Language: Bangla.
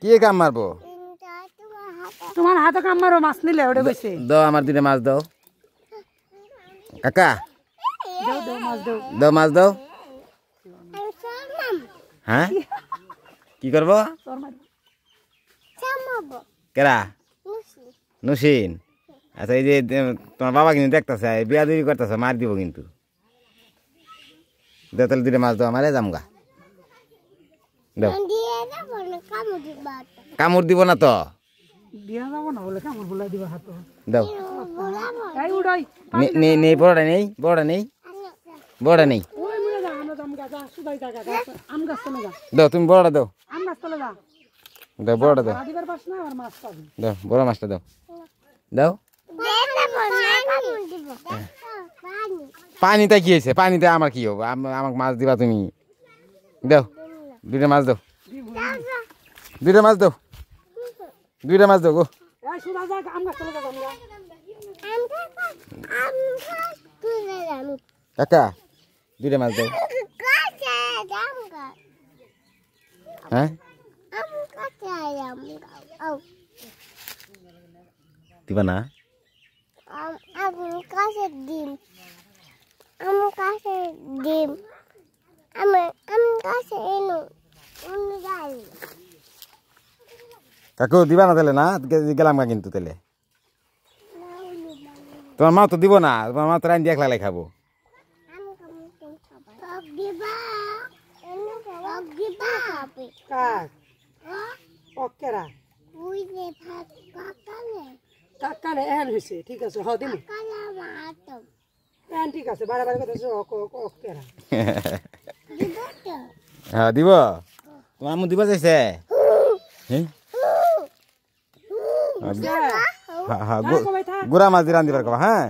কি কাম মারবো তোমার হাতে কাম মারো মাছ নিলে ওটা কইছে দাও আমার দিনে মাছ দাও কাকা দাও দাও মাছ দাও দাও মাছ দাও হ্যাঁ কি করবো কেরা নুসিন আচ্ছা এই যে তোমার বাবা কিন্তু দেখতেছে বিয়া দুই করতেছে মার দিব কিন্তু দাও তাহলে দুটো মাছ দাও আমারে জামগা দাও কামড় দিব না তো দিয়া যাব না বলে কামড় বুলাই দিবা হাত দাও এই উড়াই নেই নেই বড়টা নেই বড়টা নেই বড়টা নেই ওই মুড়ে যা আমরা জাম গাছ সুদাই জায়গা আম গাছ চলে যা দাও তুমি বড়টা দাও আম গাছ চলে যা দাও বড়টা দাও দিবার পাস না আর মাছ পাবি দাও বড় মাছটা দাও দাও পানিটা কি হয়েছে পানিতে আমার কি হবে আমাকে মাছ দিবা তুমি দাও দুইটা মাছ দাও দুইটা মাছ দাও দুইটা মাছ দাও গো এই সুদা যা আম গাছ চলে যা আমরা কাকা দুইটা মাছ দাও হ্যাঁ দিবা না কাকু দিবা না তাহলে না গেলাম না কিন্তু তাহলে তোমার মা তো দিব না তোমার মা তো রান দিয়ে একলা খাবো কাকালে এহেন হয়েছে ঠিক আছে হ দিমু এহেন ঠিক আছে বারে বারে কথা অকেরা হ্যাঁ দিব তোমার আম্মু দিব চাইছে হ্যাঁ হ্যাঁ গুড়া মাছ দিয়ে রান দিবার কবা হ্যাঁ